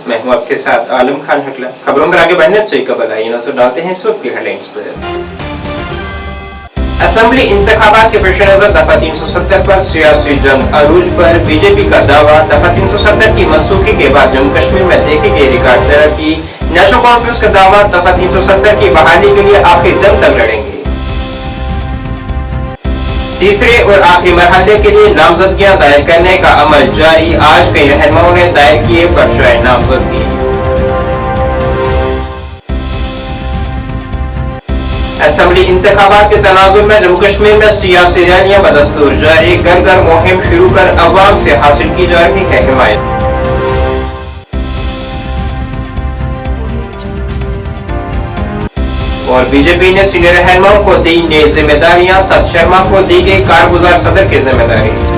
मैं हूं आपके साथ आलम खान हकला। खबरों में आगे बढ़ने से कबल आइए नजर डालते हैं इस वक्त की हेडलाइंस पर। असेंबली इंतखाबात के पेश नजर दफा 370 पर सियासी जंग अरूज पर बीजेपी का दावा। दफा 370 की मनसूखी के बाद जम्मू कश्मीर में देखी गई रिकॉर्ड तरक्की। नेशनल कॉन्फ्रेंस का दावा, दफा 370 की बहाली के लिए आखिरी दम तक लड़ेंगे। तीसरे और आखिरी मरहले के लिए नामजदगियां दायर करने का अमल जारी। आज कई रहनुमाओं ने दायर किए पर्चे नामजदगी। असेंबली इंतखाबात के तनाजुर में जम्मू कश्मीर में सियासी रैलियां बदस्तूर जारी। घर घर मुहिम शुरू कर अवाम से हासिल की जा रही है हिमायत। और बीजेपी ने सीनियर रहनुमाओं को दी नई जिम्मेदारियां। सत शर्मा को दी गई कारगुजार सदर की जिम्मेदारी।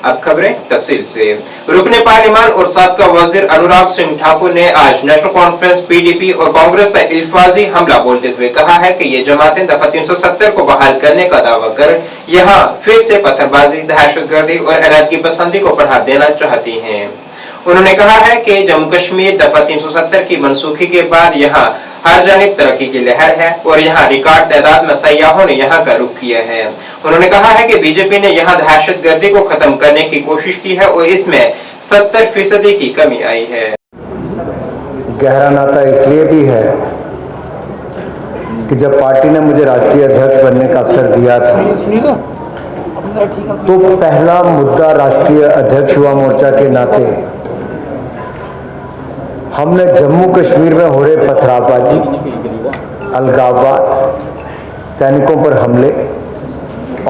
अब खबरें तफसील से। रुकने पार्लियामान और साबका वजीर अनुराग सिंह ठाकुर ने आज नेशनल कॉन्फ्रेंस, पीडीपी और कांग्रेस पर इल्फाजी हमला बोलते हुए कहा है कि ये जमातें दफा 370 को बहाल करने का दावा कर यहाँ फिर से पत्थरबाजी, दहशतगर्दी और इरादगी पसंदी को बढ़ा देना चाहती हैं। उन्होंने कहा है कि जम्मू कश्मीर दफा 370 की मनसूखी के बाद यहाँ हर जानिब तरक्की की लहर है और यहाँ रिकॉर्ड तादाद में सयाहों ने यहाँ का रुख किया है। उन्होंने कहा है कि बीजेपी ने यहाँ दहशतगर्दी को खत्म करने की कोशिश की है और इसमें 70% की कमी आई है। गहरा नाता इसलिए भी है कि जब पार्टी ने मुझे राष्ट्रीय अध्यक्ष बनने का अवसर दिया था तो पहला मुद्दा राष्ट्रीय अध्यक्ष युवा मोर्चा के नाते हमने जम्मू कश्मीर में हो रहे पथरावबाजी, अलगाववाद, सैनिकों पर हमले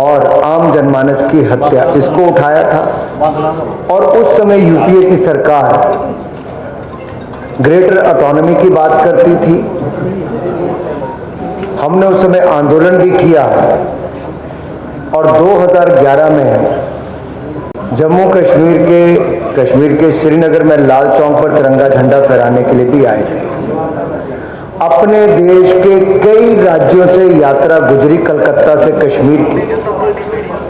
और आम जनमानस की हत्या, इसको उठाया था। और उस समय यूपीए की सरकार ग्रेटर ऑटोनॉमी की बात करती थी। हमने उस समय आंदोलन भी किया और 2011 में जम्मू कश्मीर के श्रीनगर में लाल चौक पर तिरंगा झंडा फहराने के लिए भी आए थे। अपने देश के कई राज्यों से यात्रा गुजरी कलकत्ता से कश्मीर की,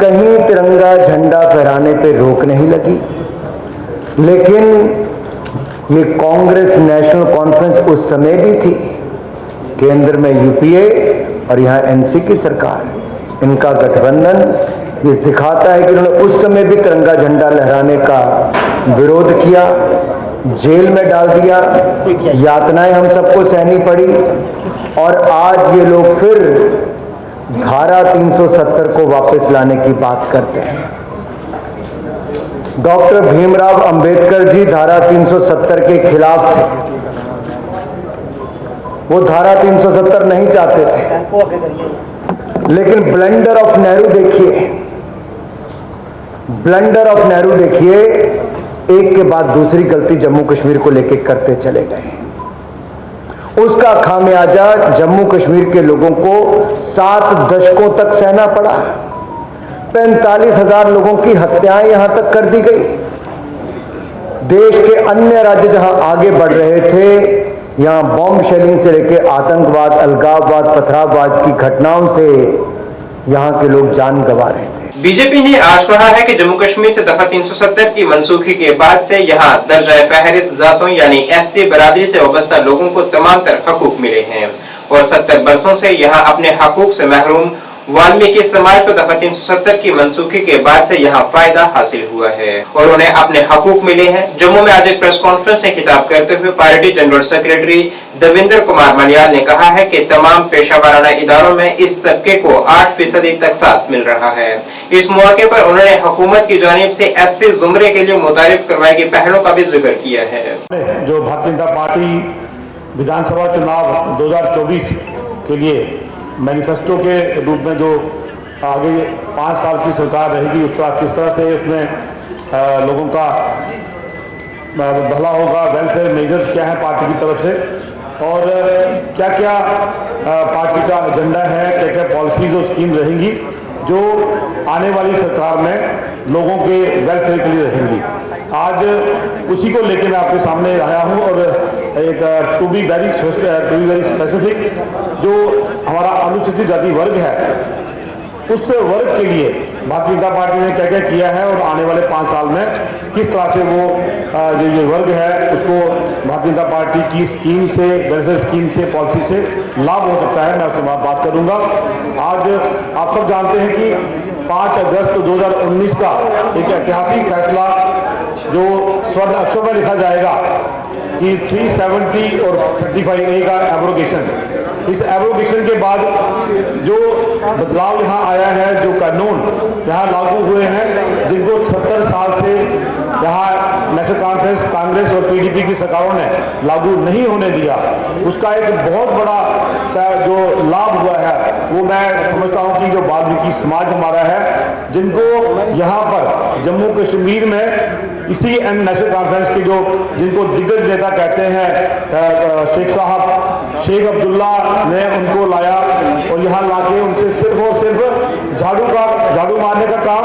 कहीं तिरंगा झंडा फहराने पे रोक नहीं लगी। लेकिन ये कांग्रेस नेशनल कॉन्फ्रेंस उस समय भी थी, केंद्र में यूपीए और यहाँ एनसी की सरकार, इनका गठबंधन ये दिखाता है कि उन्होंने उस समय भी तिरंगा झंडा लहराने का विरोध किया, जेल में डाल दिया, यातनाएं हम सबको सहनी पड़ी और आज ये लोग फिर धारा 370 को वापस लाने की बात करते हैं। डॉक्टर भीमराव अंबेडकर जी धारा 370 के खिलाफ थे, वो धारा 370 नहीं चाहते थे। लेकिन ब्लंडर ऑफ नेहरू देखिए, ब्लंडर ऑफ नेहरू देखिए, एक के बाद दूसरी गलती जम्मू कश्मीर को लेकर करते चले गए। उसका खामियाजा जम्मू कश्मीर के लोगों को 7 दशकों तक सहना पड़ा। 45,000 लोगों की हत्याएं यहां तक कर दी गई। देश के अन्य राज्य जहां आगे बढ़ रहे थे, यहां बॉम्ब शेलिंग से लेकर आतंकवाद, अलगाववाद, पथरावबाज की घटनाओं से यहां के लोग जान गंवा रहे थे। बीजेपी ने आज कहा है कि जम्मू कश्मीर से दफा 370 की मनसूखी के बाद से यहाँ दर्जाए फहरिस्त जातों यानी एससी बरादरी से वाबस्ता लोगों को तमाम तर हकूक मिले हैं और 70 बरसों से यहाँ अपने हकूक से महरूम वाल्मीकि समाज को दफा 370 की मनसूखी के बाद से यहाँ फायदा हासिल हुआ है और उन्हें अपने हकूक मिले हैं। जम्मू में आज एक प्रेस कॉन्फ्रेंस से खिताब करते हुए party general secretary Devendra Kumar Maliyal ने कहा है कि तमाम पेशा वाराना इदारों में इस तबके को 8% तक साथ मिल रहा है। इस मौके पर उन्होंने हुकूमत की जानिब से एससी जुमरे के लिए मुतारिफ करवाई गई पहलों का भी जिक्र किया है। जो भारतीय जनता पार्टी विधानसभा चुनाव 2024 के लिए मैनिफेस्टो के रूप में जो आगे 5 साल की सरकार रहेगी, उसका किस तरह से उसमें लोगों का भला होगा, वेलफेयर मेजर्स क्या है पार्टी की तरफ से और क्या क्या पार्टी का एजेंडा है, क्या क्या पॉलिसीज और स्कीम रहेंगी, जो आने वाली सरकार में लोगों के वेलफेयर के लिए रहेंगी। आज उसी को लेकर मैं आपके सामने आया हूं और एक टू बी वेरी स्पेसिफिक, जो हमारा अनुसूचित जाति वर्ग है उस वर्ग के लिए भारतीय जनता पार्टी ने क्या क्या किया है और आने वाले 5 साल में किस तरह से वो जो ये वर्ग है उसको भारतीय जनता पार्टी की स्कीम से, वेलफेयर स्कीम से, पॉलिसी से लाभ हो सकता है, मैं उसके बाद बात करूंगा। आज आप सब जानते हैं कि 5 अगस्त 2019 का एक ऐतिहासिक फैसला जो स्वर्ण अक्षर में लिखा जाएगा कि 370 और 35A का एब्रोगेशन, इस एब्रोगेशन के बाद जो बदलाव यहाँ आया है, जो कानून यहाँ लागू हुए हैं, जिनको 70 साल से यहाँ नेशनल कॉन्फ्रेंस, कांग्रेस और पीडीपी की सरकारों ने लागू नहीं होने दिया, उसका एक बहुत बड़ा जो लाभ हुआ है वो मैं समझता हूँ कि जो वाल्मीकि समाज हमारा है, जिनको यहाँ पर जम्मू कश्मीर में इसी नेशनल कॉन्फ्रेंस के जो जिनको दिग्गज नेता कहते हैं शेख अब्दुल्ला ने उनको लाया और यहाँ लाके उनसे सिर्फ और सिर्फ झाड़ू मारने का काम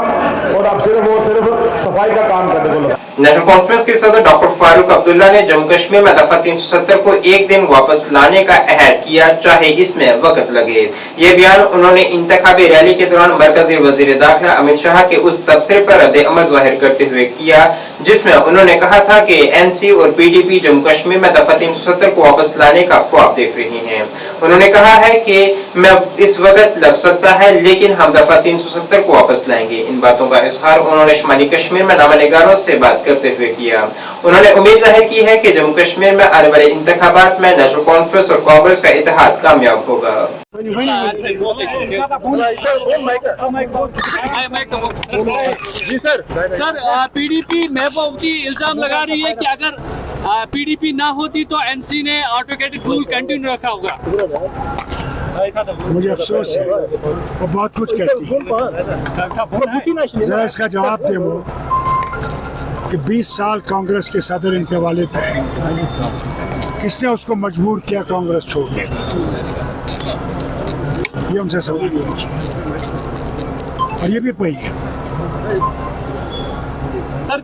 और अब सिर्फ और सिर्फ सफाई का काम करने को लगा। नेशनल कॉन्फ्रेंस के सदर डॉक्टर फारूक अब्दुल्ला ने जम्मू कश्मीर में दफा 370 को एक दिन वापस लाने का अहद किया, चाहे इसमें वक्त लगे। ये बयान उन्होंने इंतखाबी रैली के दौरान मरकजी वजीर दाखिला अमित शाह के उस तबसरे पर रद्द अमल जाहिर करते हुए किया, जिसमें उन्होंने कहा था कि एनसी और पीडीपी जम्मू कश्मीर में दफा 370 को वापस लाने का ख्वाब देख रही हैं। उन्होंने कहा है कि मैं इस वक्त लग सकता है, लेकिन हम दफा 370 को वापस लाएंगे। इन बातों का इजहार उन्होंने शुमाली कश्मीर में नामानिगारों से बात करते हुए किया। उन्होंने उम्मीद जाहिर की है कि जम्मू कश्मीर में आने वाले इंतखाबात में नेशनल कॉन्फ्रेंस और कांग्रेस का इत्तेहाद कामयाब होगा। जी सर पीडीपी महबूबी इल्जाम लगा रही है कि अगर पीडीपी ना होती तो एनसी ने ऑटोक्रेटिक रूल कंटिन्यू रखा होगा। मुझे अफसोस है, वो बहुत कुछ कहती है। जरा इसका जवाब दे वो कि 20 साल कांग्रेस के सदर इनके वाले थे, किसने उसको मजबूर किया कांग्रेस छोड़ने का? ये उनसे सवाल पूछिए और ये भी पहिए। सर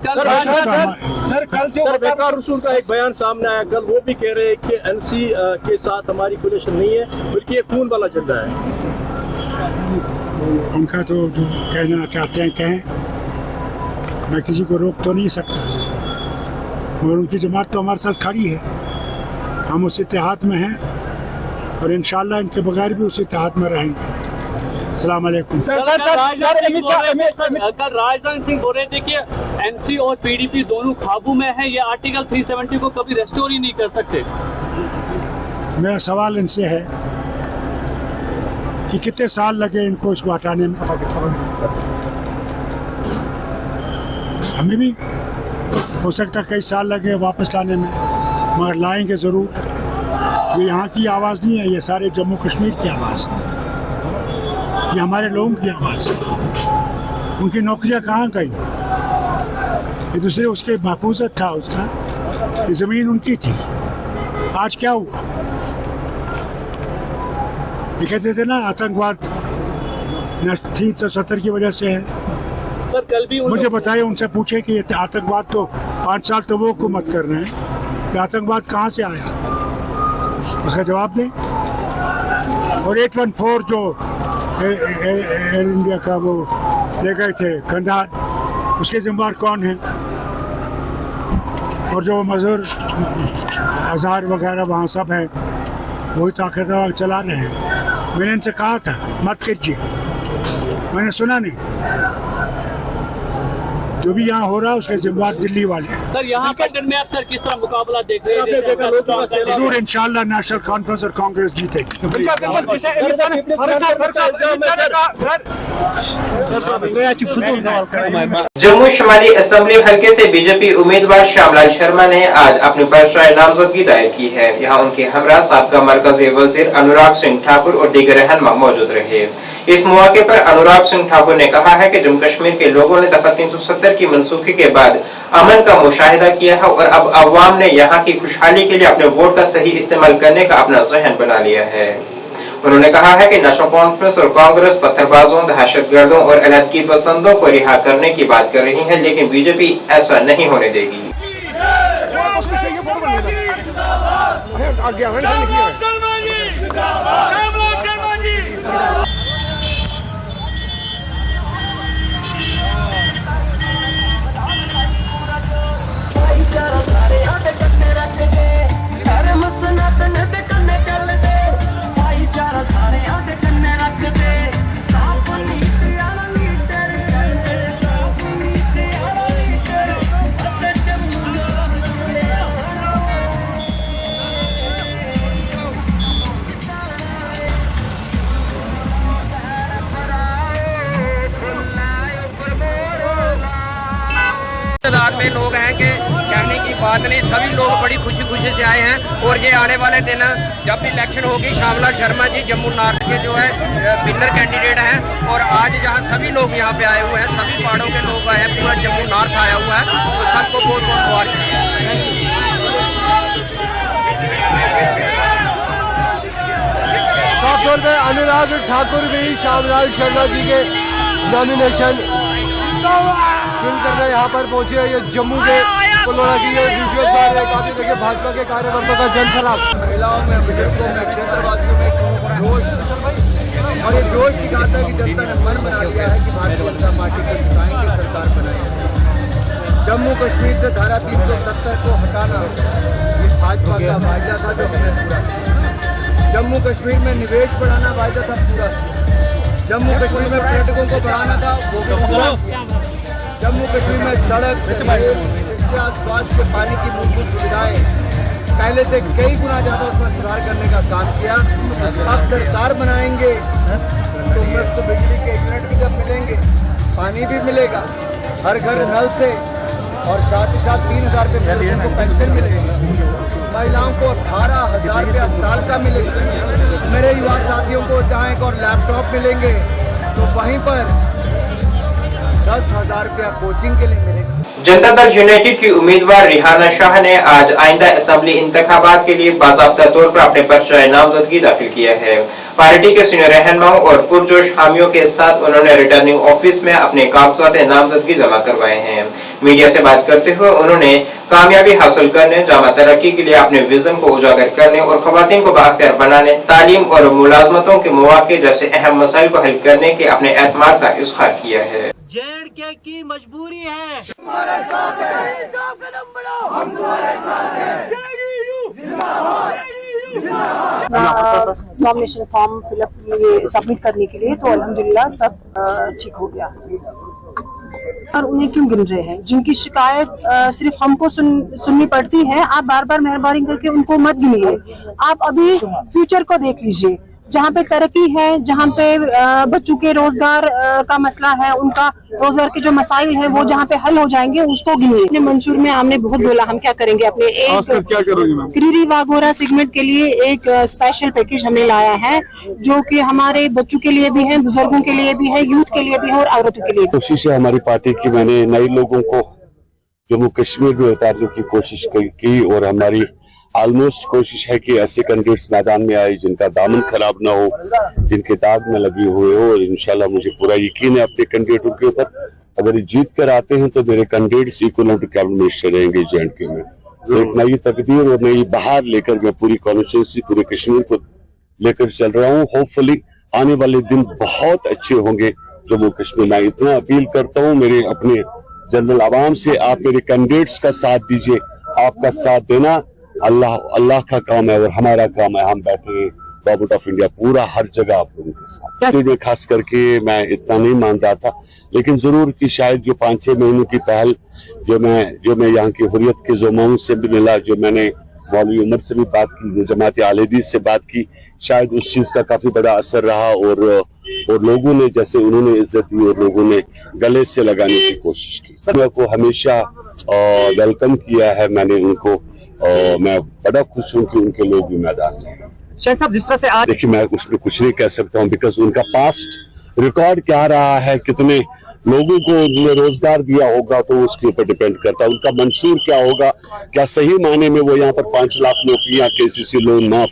कल जो बेकार रसूल का एक बयान सामने आया, कल वो भी कह रहे हैं कि एनसी के साथ हमारी कोलिशन नहीं है, बल्कि ये खून वाला झंडा है। उनका तो जो कहना चाहते हैं कहें, मैं किसी को रोक तो नहीं सकता, मगर उनकी जमात तो हमारे साथ खड़ी है, हम उस इत्तेहाद में हैं और इंशाल्लाह इनके बगैर भी उस इत्तेहाद में रहेंगे। अस्सलाम वालेकुम। कल राजनाथ सिंह बोल रहे थे कि एनसी और पीडीपी दोनों काबू में है, ये आर्टिकल 370 को कभी रेस्टोर ही नहीं कर सकते। मेरा सवाल इनसे है कि कितने साल लगे इनको इसको हटाने में? हमें भी हो सकता कई साल लगे वापस लाने में, मगर लाएंगे ज़रूर। ये यहाँ की आवाज़ नहीं है, ये सारे जम्मू कश्मीर की आवाज़ है, ये हमारे लोगों की आवाज़ है। उनकी नौकरियाँ कहाँ गई? ये दूसरे उसके महफूजत था उसका, ये ज़मीन उनकी थी। आज क्या हुआ? ये कहते थे ना आतंकवाद 370 की वजह से है। सर कल भी मुझे बताइए, उनसे पूछे कि आतंकवाद तो 5 साल तो वो हुकूमत कर रहे हैं, कि आतंकवाद कहाँ से आया, उसका जवाब दें। और 814 जो एयर इंडिया का वो ले गए थे कंधार, उसके जिम्मेदार कौन है? और जो मजदूर अजहर वगैरह वहाँ सब हैं, वही ताकतवर चला रहे हैं। मैंने इनसे कहा था मत कीजिए, मैंने सुना नहीं। जो भी यहाँ हो रहा है उसके जिम्मेदार दिल्ली वाले हैं। सर यहाँ पटन में आप सर किस तरह मुकाबला देख रहे हैं? जरूर इंशाल्लाह नेशनल कॉन्फ्रेंस और कांग्रेस जीतेगी। जम्मू शुमाली असेंबली हलके से बीजेपी उम्मीदवार श्यामलाल शर्मा ने आज अपनी पर्चा नामजदगी दायर की है। यहाँ उनके हमरा साबका मरकजी वजीर अनुराग सिंह ठाकुर और दीगर रहनुमा मौजूद रहे। इस मौके पर अनुराग सिंह ठाकुर ने कहा है कि जम्मू कश्मीर के लोगों ने दफा 370 की मनसूखी के बाद अमन का मुशाहिदा किया है और अब अवाम ने यहाँ की खुशहाली के लिए अपने वोट का सही इस्तेमाल करने का अपना ज़हन बना लिया है। उन्होंने कहा है कि नेशनल कॉन्फ्रेंस और कांग्रेस पत्थरबाजों, दहशतगर्दों और अलहदगी पसंदों को रिहा करने की बात कर रही है, लेकिन बीजेपी ऐसा नहीं होने देगी। तादाद में लोग हैं कि कहने की बात नहीं, सभी लोग बड़ी खुशी खुशी से आए हैं। और ये आने वाले दिन जब इलेक्शन होगी, श्यामलाल शर्मा जी जम्मू नॉर्थ के जो है विनर कैंडिडेट हैं, और आज जहां सभी लोग यहां पे आए हुए हैं, सभी पहाड़ों के लोग आए हैं, पूरा जम्मू नॉर्थ आया हुआ है, तो सबको बहुत बहुत मुबारक। साफ तौर पर अनुराग ठाकुर भी श्यामलाल शर्मा जी के नॉमिनेशन फिल करने यहाँ पर पहुंचे हैं। ये जम्मू के पुलवामा की ये विजुअल्स आ रहे हैं, काफी देखिए भाजपा के कार्यकर्ताओं का जनसलाब। महिलाओं में, बुजुर्गों में, क्षेत्रवासियों में जोश, और ये जोश दिखाता है कि जनता ने मन बना लिया है कि भारतीय जनता पार्टी को जिताएंगे, सरकार बनाएंगे। जम्मू कश्मीर से धारा 370 को हटाना ये भाजपा का वायदा था जो हमने पूरा किया। जम्मू कश्मीर में निवेश बढ़ाना वायदा था पूरा। जम्मू कश्मीर में पर्यटकों को बढ़ाना था, वो भी पूरा किया। जम्मू कश्मीर में सड़क, रेल, शिक्षा, स्वास्थ्य, पानी की मूलभूत सुविधाएं पहले से कई गुना ज्यादा उसमें सुधार करने का काम किया। अब सरकार बनाएंगे तो मस्त बिजली के यूनिट भी जब मिलेंगे, पानी भी मिलेगा, हर घर नल से, और साथ ही साथ 3,000 रुपये को पेंशन मिलेगी। महिलाओं को 18,000 रुपया साल का मिलेगा। मेरे युवा साथियों को जहाँ एक और लैपटॉप मिलेंगे तो वहीं पर 10,000 रुपया कोचिंग के लिए मिलेगा। जनता दल यूनाइटेड की उम्मीदवार रिहाना शाह ने आज आइंदा असेंबली इंतखाबात के लिए बाज़ाब्ता तौर पर अपने पर्चा नामजदगी दाखिल किया है। पार्टी के सीनियर रहनुमाओं और पुरजोश हामियों के साथ उन्होंने रिटर्निंग ऑफिस में अपने कागजात नामजदगी जमा करवाए हैं। मीडिया से बात करते हुए उन्होंने कामयाबी हासिल करने, जामा तरक्की के लिए अपने विजन को उजागर करने और खवातीन को बाख्तियार बनाने, तालीम और मुलाजमतों के मौके जैसे अहम मसाइल को हल करने के अपने एतमाद का इजहार किया है। जेएंडके की मजबूरी है, हमारे साथ है, कदम बढ़ाओ, हम तुम्हारे साथ हैं, जेडीयू जिंदाबाद, नॉमिनेशन फॉर्म फिलअप सबमिट करने के लिए, तो अल्हम्दुलिल्लाह सब ठीक हो गया। और उन्हें क्यों गिन रहे हैं? जिनकी शिकायत सिर्फ हमको सुननी पड़ती है, आप बार बार मेहरबानी करके उनको मत गिनिए। आप अभी फ्यूचर को देख लीजिए, जहाँ पे तरक्की है, जहाँ पे बच्चों के रोजगार का मसला है, उनका रोजगार के जो मसाइल हैं वो जहाँ पे हल हो जाएंगे उसको गिनिए। मंसूर में हमने बहुत बोला हम क्या करेंगे, अपने क्या करोगे क्रीरी वाघोरा सेगमेंट के लिए एक स्पेशल पैकेज हमने लाया है, जो कि हमारे बच्चों के लिए भी है, बुजुर्गों के लिए भी है, यूथ के लिए भी है और औरतों के लिए। कोशिश है हमारी पार्टी की, मैंने नए लोगों को जम्मू कश्मीर में उतारने की कोशिश की और हमारी ऑलमोस्ट कोशिश है कि ऐसे कैंडिडेट्स मैदान में आए जिनका दामन खराब ना हो, जिनके दाग में लगे हुए हो, और इंशाल्लाह मुझे पूरा यकीन है अपने कैंडिडेटों के ऊपर। अगर जीत कर आते हैं तो मेरे candidates equivalent to cabinet minister रहेंगे जेएंडके में। तो एक नई तकदीर और नई बहार लेकर मैं पूरी कॉन्स्टिट्यूंसी, पूरे कश्मीर को लेकर चल रहा हूँ। होपफुली आने वाले दिन बहुत अच्छे होंगे जम्मू कश्मीर। मैं इतना अपील करता हूँ मेरे अपने जनरल आवाम से, आप मेरे कैंडिडेट्स का साथ दीजिए। आपका साथ देना अल्लाह का काम है और हमारा काम है। हम बैठे हैं गवर्नमेंट ऑफ इंडिया पूरा हर जगह आप लोगों के साथ। में खास करके मैं इतना नहीं मान रहा था, लेकिन जरूर कि शायद जो 5-6 महीनों की पहल जो मैं यहाँ की हुर्रियत के ज़ुमाओं से भी मिला, जो मैंने मौलवी उमर से भी बात की, जो जमात आले हदीस से बात की, शायद उस चीज का काफी बड़ा असर रहा और लोगों ने जैसे उन्होंने इज्जत दी और लोगों ने गले से लगाने की कोशिश की। सब को हमेशा वेलकम किया है मैंने उनको, मैं बड़ा खुश हूँ कि उनके लोग भी मैदान में हैं। शायद साहब जिस तरह से आज देखिए मैं उसमें कुछ नहीं कह सकता हूँ, बिकॉज उनका पास्ट रिकॉर्ड क्या रहा है, कितने लोगों को उन्होंने रोजगार दिया होगा तो उसके ऊपर डिपेंड करता है। उनका मंशूर क्या होगा, क्या सही मायने में वो यहाँ पर 5 लाख नौकरियां, KCC लोन माफ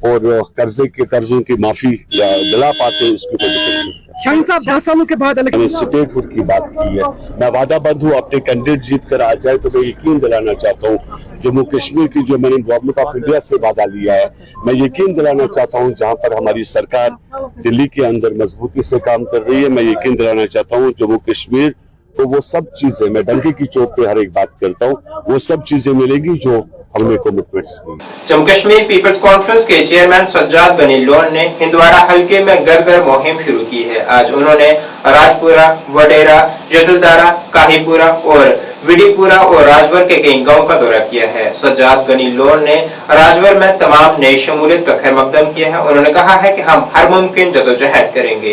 और कर्जों की माफी दिला पाते उसके ऊपर डिपेंड करता है। 10 सालों के बाद मैंने स्टेट फूड की बात की है। मैं वादाबंद हूँ अपने कैंडिडेट जीत कर आ जाए तो मैं यकीन दिलाना चाहता हूँ जम्मू कश्मीर की जो मैंने गवर्नमेंट ऑफ इंडिया से वादा लिया है, मैं यकीन दिलाना चाहता हूँ जहाँ पर हमारी सरकार दिल्ली के अंदर मजबूती से काम कर रही है, मैं यकीन दिलाना चाहता हूँ जम्मू कश्मीर तो वो सब चीजें, मैं डंके की चौक पे हर एक बात करता हूँ, वो सब चीजें मिलेगी जो हमने कमिटमेंट्स की। जम्मू कश्मीर पीपल्स कॉन्फ्रेंस के चेयरमैन सज्जाद गनी लोन ने हिंदवाड़ा हलके में घर घर मुहिम शुरू की है। आज उन्होंने राजपुरा, वडेरा, जतलदारा, काहीपुरा और विडीपुरा और राजवर के कई गांव का दौरा किया है। सज्जाद गनी लोन ने राजवर में तमाम नई शमूलियत का खैर मकदम किया है। उन्होंने कहा है कि हम हर मुमकिन जदोजहद करेंगे।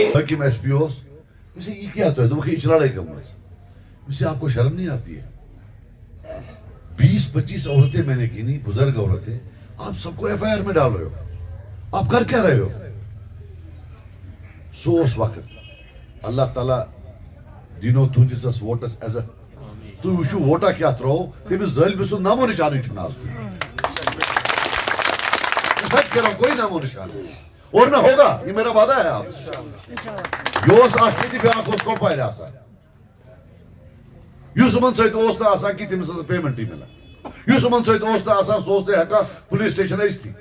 आपको शर्म नहीं आती है? 20-25 औरतें मैंने की नहीं, बुजुर्ग औरतें, आप सबको FIR में डाल रहे हो। आप कर क्या रहे हो? सो उस वक्त अल्लाह ताला दिनो तुझस वोटस एज तु वुचु वोटा क्या त्रो तमिस ज़ालिम सु नामो निशान छुना सच करो, कोई नामो निशान और ना होगा, ये मेरा वादा है आपसे। योस आखिरी पे आंखों को पाया आसा युसमन सहित ओस ना आसा की तमिस पेमेंट ही मिला। युसमन सहित ओस ना आसा सोचते हका पुलिस स्टेशन थी,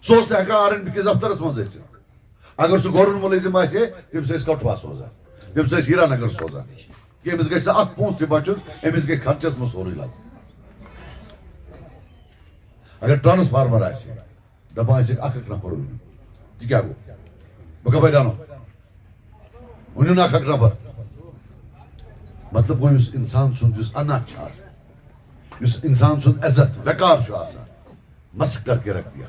सोचते हका RNB के दफ्तरस मज अगर सह गवर्नमेंट मुलजिम आसे तम से कठुआ सोजा, तम से हीरानगर सोजा कि अमिस गई अख पोस तह बचुन, अमिस गई खर्चस में सोरे लग। अगर ट्रांसफार्मर आसे दपा अख नफर ती क्या गो बह कप दानो वन अख नफर मतलब वो इंसान सुन अना इंसान सुन इज्जत वकार मस्क करके रख दिया।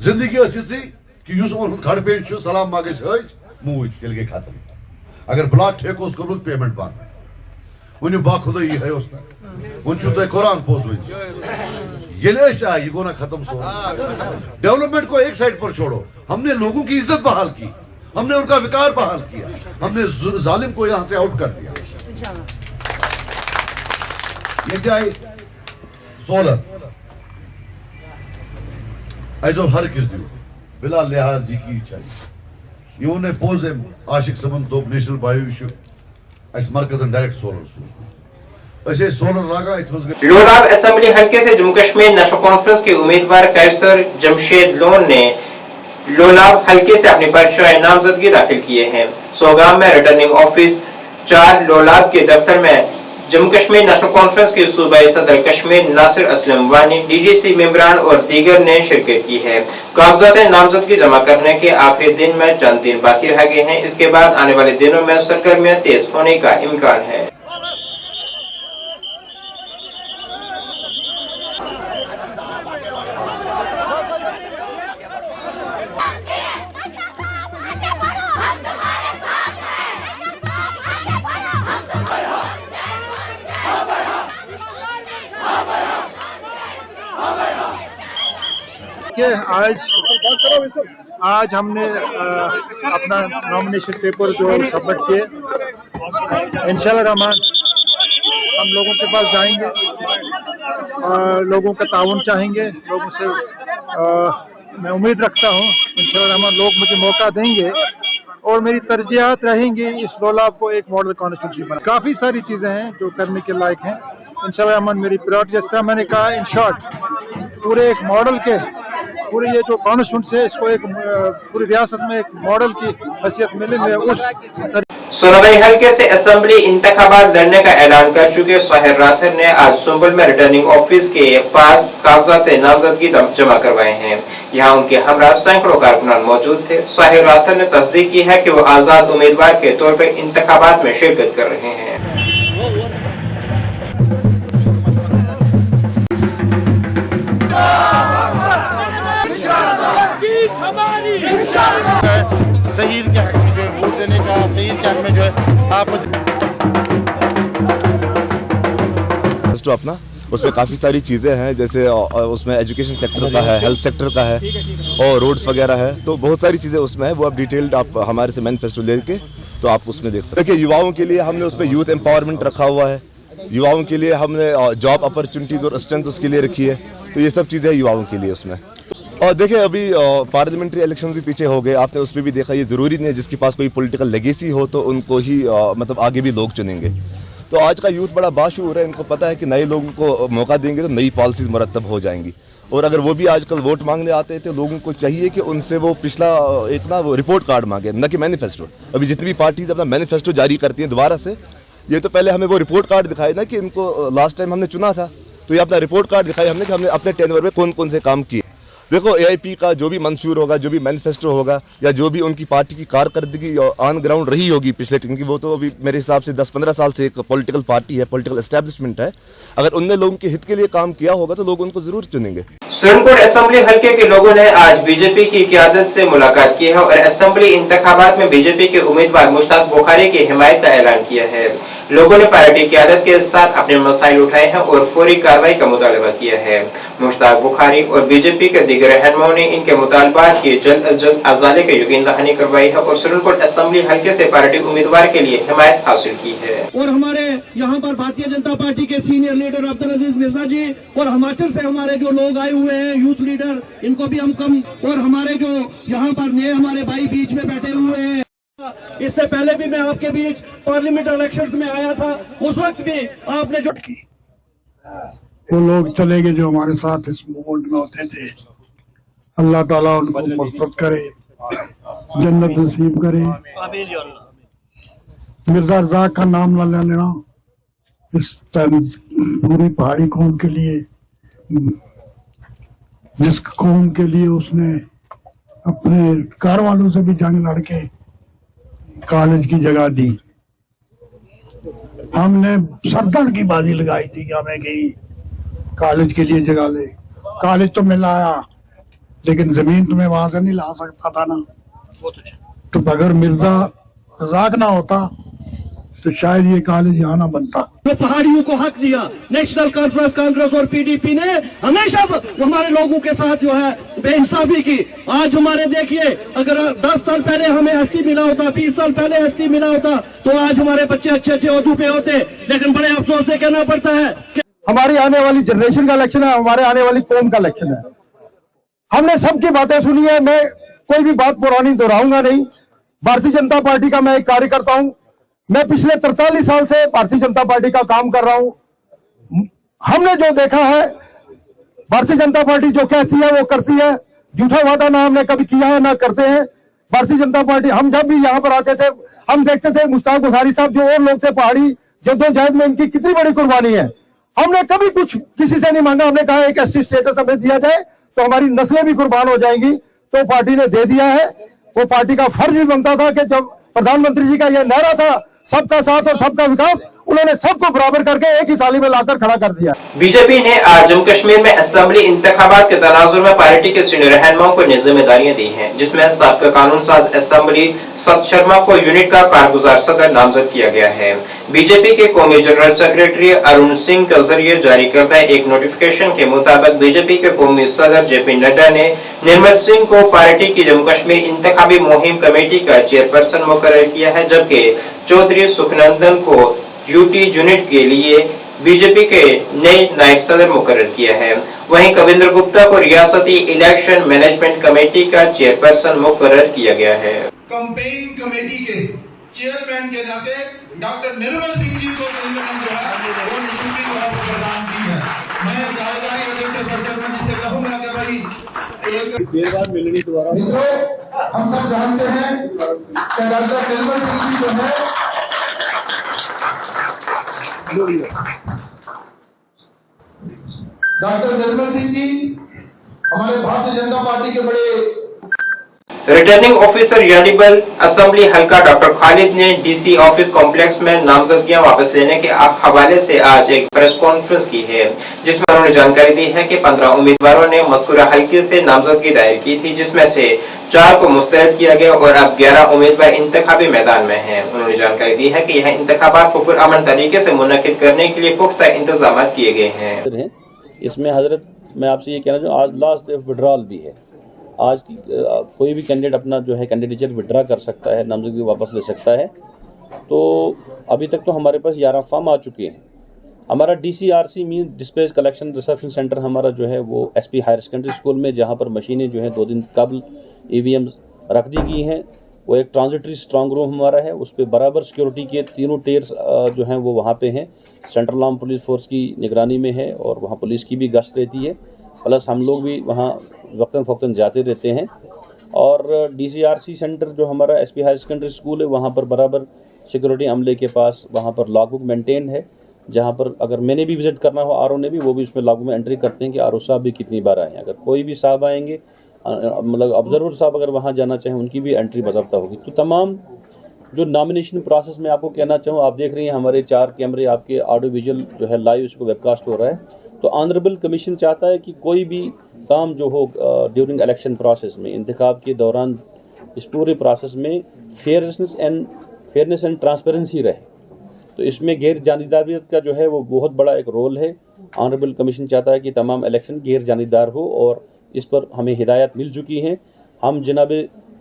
जिंदगी कि खड़ पेन सलाम मागे मूज तेल गई खत्म। अगर ब्लॉक ठेको कर्मुत पेमेंट बंद वन बाखुद यह है वन तुम कुरान पोस ये आए ये गो ना खत्म। सो डेवलपमेंट को एक साइड पर छोड़ो, हमने लोगों की इज्जत बहाल की, हमने उनका विकार बहाल किया, हमने जालिम को यहां से आउट कर दिया। ये जाए सोलर ऐजो हर किस दियो बिला लिहाज जी की चाहिए यो ने पोज आशिक समन दोप नेशनल बायो अस मरकजन डायरेक्ट सोलर ऐसे सोलर लागा लोनाब असेंबली हलके से जम्मू कश्मीर नेशनल कॉन्फ्रेंस के उम्मीदवार कैसर जमशेद लोन ने लोनाब हलके से अपनी पर्चा नामजदगी दाखिल किए हैं। सोगाम में रिटर्निंग ऑफिस 4 लोलाब के दफ्तर में जम्मू कश्मीर नेशनल कॉन्फ्रेंस के सूबाई सदर कश्मीर नासिर असलम वानी, DDC मेंबरान और दीगर ने शिरकत की है। कागजात नामजदगी जमा करने के आखिरी दिन में चंद दिन बाकी रह गए हैं। इसके बाद आने वाले दिनों में सरगर्मियां तेज होने का इम्कान है। आज हमने अपना नॉमिनेशन पेपर जो सबमिट किए। इंशाल्लाह रहमान हम लोगों के पास जाएंगे, लोगों का ताउन चाहेंगे, लोगों से मैं उम्मीद रखता हूँ इंशाल्लाह रहमान लोग मुझे मौका देंगे और मेरी तरजीहात रहेंगी इस लोलाब को एक मॉडल कॉन्स्टिट्यूंसी बना। काफ़ी सारी चीज़ें हैं जो करने के लायक हैं। इंशाल्लाह रहमान मेरी प्रायोरिटी, जिस तरह मैंने कहा, इन शॉर्ट पूरे एक मॉडल के पूरे ये जो कॉन्स्टिट्यूंसी है इसको एक पूरी रियासत में एक मॉडल की हैसियत मिले। मैं उस सोनाबाई हलके से असेंबली इंतखाबात लड़ने का ऐलान कर चुके साहिर राथर ने आज सुंबल में रिटर्निंग ऑफिस के पास कागजात नामजदगी जमा करवाए हैं। यहां उनके हमरा सैकड़ों कारकुनान मौजूद थे। साहिर राथर ने तस्दीक की है कि वो आजाद उम्मीदवार के तौर पर इंतखाबात में शिरकत कर रहे हैं। शहीद के हक में जो है वोट देने का, शहीद के हक में जो है आप अपना उसमें काफ़ी सारी चीज़ें हैं, जैसे उसमें एजुकेशन सेक्टर का है, हेल्थ सेक्टर का है और रोड्स वगैरह है, तो बहुत सारी चीज़ें उसमें है। वो आप डिटेल्ड आप हमारे से मैनिफेस्टो लेके तो आप उसमें देख सकते हैं। देखिए युवाओं के लिए हमने उसमें यूथ एम्पावरमेंट रखा हुआ है, युवाओं के लिए हमने जॉब अपॉर्चुनिटीज और स्ट्रेंथ उसके लिए रखी है, तो ये सब चीज़ें युवाओं के लिए उसमें। और देखिए अभी पार्लियामेंट्री इलेक्शन भी पीछे हो गए, आपने उस पर भी देखा। ये ज़रूरी नहीं है जिसके पास कोई पॉलिटिकल लेगेसी हो तो उनको ही मतलब आगे भी लोग चुनेंगे। तो आज का यूथ बड़ा बाशऊर है, इनको पता है कि नए लोगों को मौका देंगे तो नई पॉलिसीज मुरतब हो जाएंगी। और अगर वो भी आजकल वोट मांगने आते हैं तो लोगों को चाहिए कि उनसे वो पिछला एक ना वो रिपोर्ट कार्ड मांगे, न कि मैनिफेस्टो। अभी जितनी भी पार्टीज अपना मैनिफेस्टो जारी करती हैं दोबारा से, ये तो पहले हमें वो रिपोर्ट कार्ड दिखाए ना कि इनको लास्ट टाइम हमने चुना था तो ये अपना रिपोर्ट कार्ड दिखाई हमने कि हमने अपने टेन्योर में कौन कौन से काम किए। देखो एआईपी का जो भी मंशूर होगा, जो भी मैनिफेस्टो होगा, या जो भी उनकी पार्टी की कारकर्दगी ऑन ग्राउंड रही होगी पिछले, क्योंकि वो तो अभी मेरे हिसाब से 10-15 साल से एक पॉलिटिकल पार्टी है, पॉलिटिकल एस्टेब्लिशमेंट है। अगर उनने लोगों के हित के लिए काम किया होगा तो लोग उनको जरूर चुनेंगे। सुरनकोट असेंबली हलके के लोगों ने आज बीजेपी की क़यादत से मुलाकात की है और असेंबली इंतखाबात में बीजेपी के उम्मीदवार मुश्ताक बुखारी की हिमायत का ऐलान किया है। लोगों ने पार्टी क़यादत के साथ अपने मसाइल उठाए हैं और फौरी कार्रवाई का मुतालबा किया है। मुश्ताक बुखारी और बीजेपी के दीगर रहनुमाओं ने इनके मुतालबात की जल्द अज जल्द अजाले की यकीन दहानी करवाई है और सुरनकोट असेंबली हलके से पार्टी उम्मीदवार के लिए हिमायत हासिल की है। और हमारे यहाँ पर भारतीय जनता पार्टी के सीनियर लीडर अब्दुल अजीज मिर्जा जी और हिमाचल से हमारे जो लोग आए हुए हैं यूथ लीडर, इनको भी हम कम, और हमारे जो यहाँ पर नए हमारे भाई बीच में बैठे हुए हैं। इससे पहले भी मैं आपके बीच पार्लियामेंट इलेक्शंस में आया था, उस वक्त भी आपने जो वो लोग चले गए जो हमारे साथ इस मूवमेंट में होते थे। अल्लाह ताला उनको मग़फ़िरत करे, जन्नत नसीब करे। मिर्जा रज़ाक का नाम न लेना इस पूरी पहाड़ी कौम के लिए, जिस कौम के लिए उसने अपने घर वालों से भी जंग लड़ के कॉलेज की जगह दी। हमने सरदर्द की बाजी लगाई थी कि हमें कहीं कॉलेज के लिए जगह ले। कॉलेज तो मिला आया लेकिन जमीन तुम्हें वहां से नहीं ला सकता था ना। तो अगर मिर्जा रज़ाक ना होता तो शायद ये कॉलेज यहाँ ना बनता। तो पहाड़ियों को हक दिया। नेशनल कॉन्फ्रेंस कांग्रेस और पीडीपी ने हमेशा हमारे लोगों के साथ जो है बेइंसाफी की। आज हमारे देखिए, अगर 10 साल पहले हमें एसटी मिला होता, 20 साल पहले एसटी मिला होता तो आज हमारे बच्चे अच्छे ओहदों पे होते। लेकिन बड़े अफसोस से कहना पड़ता है कि हमारी आने वाली जनरेशन का इलेक्शन है, हमारे आने वाली कौम का इलेक्शन है। हमने सबकी बातें सुनी है, मैं कोई भी बात पुरानी दोहराऊंगा नहीं। भारतीय जनता पार्टी का मैं एक कार्यकर्ता हूं। मैं पिछले 43 साल से भारतीय जनता पार्टी का काम कर रहा हूं। हमने जो देखा है, भारतीय जनता पार्टी जो कहती है वो करती है। झूठा वादा ना हमने कभी किया है ना करते हैं। भारतीय जनता पार्टी, हम जब भी यहाँ पर आते थे हम देखते थे मुश्ताक बुखारी साहब जो और लोग थे पहाड़ी जद्दोजहद में, इनकी कितनी बड़ी कुर्बानी है। हमने कभी कुछ किसी से नहीं मांगा। हमने कहा एक एसटी स्टेटस हमें दिया जाए तो हमारी नस्लें भी कुर्बान हो जाएंगी, तो पार्टी ने दे दिया है। वो पार्टी का फर्ज भी बनता था कि जब प्रधानमंत्री जी का यह नारा था सबका साथ और सबका विकास, उन्होंने सबको बराबर करके एक ही थाली में लाकर खड़ा कर दिया। बीजेपी ने आज जम्मू कश्मीर में असेंबली इंतखाबात के तनाजुर में पार्टी के सीनियर रहनुमाओं को जिम्मेदारियां दी हैं, जिसमें साबिक़ा कानून साज असेंबली सत शर्मा को यूनिट का कारगुजार सदर नामजद किया गया है। बीजेपी के कौमी जनरल सेक्रेटरी अरुण सिंह के जरिए जारी करदा एक नोटिफिकेशन के मुताबिक बीजेपी के कौमी सदर जेपी नड्डा ने निर्मल सिंह को पार्टी की जम्मू कश्मीर इंतखाबी मुहिम कमेटी का चेयरपर्सन मुकर्रर किया है, जबकि चौधरी सुखनंदन को यूटी यूनिट के लिए बीजेपी के नए नायब सदर मुकर्रर किया है। वहीं कविंद्र गुप्ता को रियासती इलेक्शन मैनेजमेंट कमेटी का चेयरपर्सन मुकर्रर किया गया है। कैंपेन कमेटी के चेयरमैन के नाते डॉक्टर निर्मल सिंह जी को केंद्र ने जो है वो नियुक्ति प्रदान की है। मैं कार्यकारी अध्यक्ष शर्मा जी से कहूंगा कि भाई एक देर बाद मिलनी दोबारा। मित्रों, हम सब जानते हैं कि डॉक्टर निर्मल सिंह जी जो है डॉक्टर निर्मल सिंह जी हमारे भारतीय जनता पार्टी के बड़े रिटर्निंग ऑफिसर यानीबल असेंबली हल्का डॉक्टर खालिद ने डीसी ऑफिस कॉम्प्लेक्स में नामजदगियां वापस लेने के हवाले से आज एक प्रेस कॉन्फ्रेंस की है, जिसमें उन्होंने जानकारी दी है कि 15 उम्मीदवारों ने मज़कूरा हल्के से नामजदगी दायर की थी, जिसमें से 4 को मुस्तरद किया गया और अब 11 उम्मीदवार इंतखाबी मैदान में हैं। उन्होंने जानकारी दी है कि यह इंतखाबात को पुरअमन तरीके से मुनक्किद करने के लिए पुख्ता इंतजाम किए गए हैं। इसमें हजरत मैं आपसे ये कहना चाहूँ, आज लास्ट डे विड्रॉल भी है। आज की कोई भी कैंडिडेट अपना जो है कैंडिडेचर विड्रा कर सकता है, नामजदगी वापस ले सकता है। तो अभी तक तो हमारे पास 11 फॉर्म आ चुके हैं। हमारा DCRC mean displace collection reception centre हमारा जो है वो SP हायर सेकेंडरी स्कूल में, जहाँ पर मशीनें जो है 2 दिन कबल EVM रख दी गई हैं, वो एक ट्रांजिटरी स्ट्रांग रूम हमारा है। उस पर बराबर सिक्योरिटी के 3 टेयर्स जो हैं वो वहाँ पे हैं। सेंट्रल आर्म पुलिस फोर्स की निगरानी में है और वहाँ पुलिस की भी गश्त रहती है, प्लस हम लोग भी वहाँ वक्तन फ़ौक्तन जाते रहते हैं। और DCRC सेंटर जो हमारा SP हायर सेकेंडरी स्कूल है, वहाँ पर बराबर सिक्योरिटी अमले के पास वहाँ पर लॉगबुक मेंटेन है, जहाँ पर अगर मैंने भी विज़िट करना हो RO ने भी, वो भी उसमें लॉगबुक में एंट्री करते हैं कि RO साहब भी कितनी बार आए हैं। अगर कोई भी साहब आएंगे, मतलब ऑब्जर्वर साहब अगर वहाँ जाना चाहें, उनकी भी एंट्री बाज़ाब्ता होगी। तो तमाम जो नॉमिनेशन प्रोसेस में आपको कहना चाहूँ, आप देख रही हैं हमारे 4 कैमरे आपके ऑडियो विजुअल जो है लाइव इसको वेबकास्ट हो रहा है। तो ऑनरेबल कमीशन चाहता है कि कोई भी काम जो हो ड्यूरिंग इलेक्शन प्रोसेस में, इंतखाब के दौरान, इस पूरे प्रोसेस में फेयरनेस एंड ट्रांसपेरेंसी रहे। तो इसमें गैर जानिबदारियत का जो है वो बहुत बड़ा एक रोल है। ऑनरेबल कमीशन चाहता है कि तमाम इलेक्शन गैर जानिबदार हो और इस पर हमें हिदायत मिल चुकी हैं। हम जनाब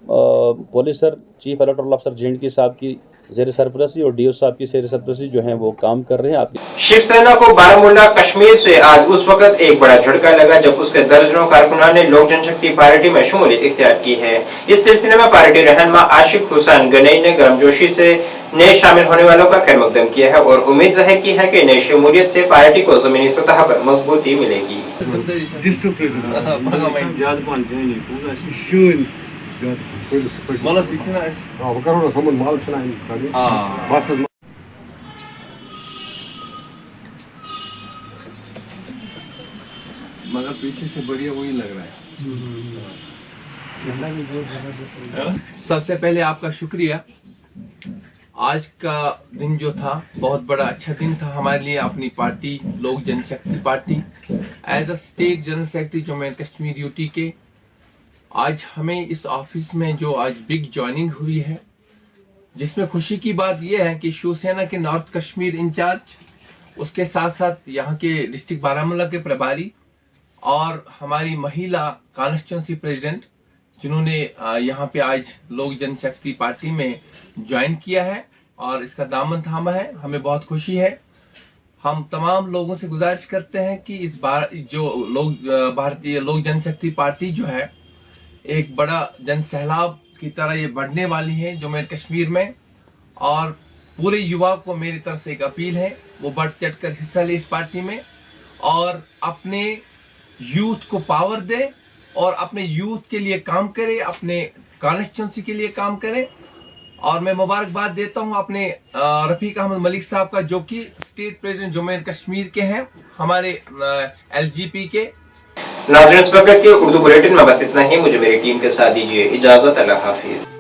पुलिस सर चीफ इलेक्टोरल अफसर JNK साहब की ज़ेर सरपरस्ती और DO साहब की ज़ेर सरपरस्ती जो है वो काम कर रहे हैं। आपकी शिवसेना को बारामूला कश्मीर से आज उस वक्त एक बड़ा झटका लगा जब उसके दर्जनों कारकुनान ने लोक जनशक्ति पार्टी में शमूलियत इख्तियार की है। इस सिलसिले में पार्टी रहनुमा आशिक हुसैन गनई ने गर्मजोशी से नए शामिल होने वालों का खैर मकदम किया है और उम्मीद जाहिर की है कि नई शमूलियत से पार्टी को जमीनी सतह पर मजबूती मिलेगी। मगर पीछे से बढ़िया वही लग रहा है। सबसे पहले आपका शुक्रिया। आज का दिन जो था बहुत बड़ा अच्छा दिन था हमारे लिए। अपनी party Lok Janshakti party as a state general secretary Jammu and Kashmir UT के आज हमें इस ऑफिस में जो आज बिग ज्वाइनिंग हुई है, जिसमें खुशी की बात यह है कि शिवसेना के नॉर्थ कश्मीर इंचार्ज, उसके साथ साथ यहाँ के डिस्ट्रिक्ट बारामूला के प्रभारी और हमारी महिला कॉन्स्टिट्यूंसी प्रेसिडेंट जिन्होंने यहाँ पे आज लोक जनशक्ति पार्टी में ज्वाइन किया है और इसका दामन थामा है, हमें बहुत खुशी है। हम तमाम लोगों से गुजारिश करते हैं कि इस बार जो भारतीय लोक जनशक्ति पार्टी जो है एक बड़ा जन सैलाब की तरह ये बढ़ने वाली है जम्मू एंड कश्मीर में, और पूरे युवा को मेरी तरफ से एक अपील है वो बढ़ चढ़ कर हिस्सा ले इस पार्टी में और अपने यूथ को पावर दे और अपने यूथ के लिए काम करे, अपने कॉन्स्टिट्यूंसी के लिए काम करे। और मैं मुबारकबाद देता हूं अपने रफीक अहमद मलिक साहब का, जो कि state president Jammu and Kashmir के हैं, हमारे LGP के। नाज़रीन, इस वक्त के उर्दू बुलेटिन में बस इतना ही। मुझे मेरी टीम के साथ दीजिए इजाजत। अल्लाह हाफिज।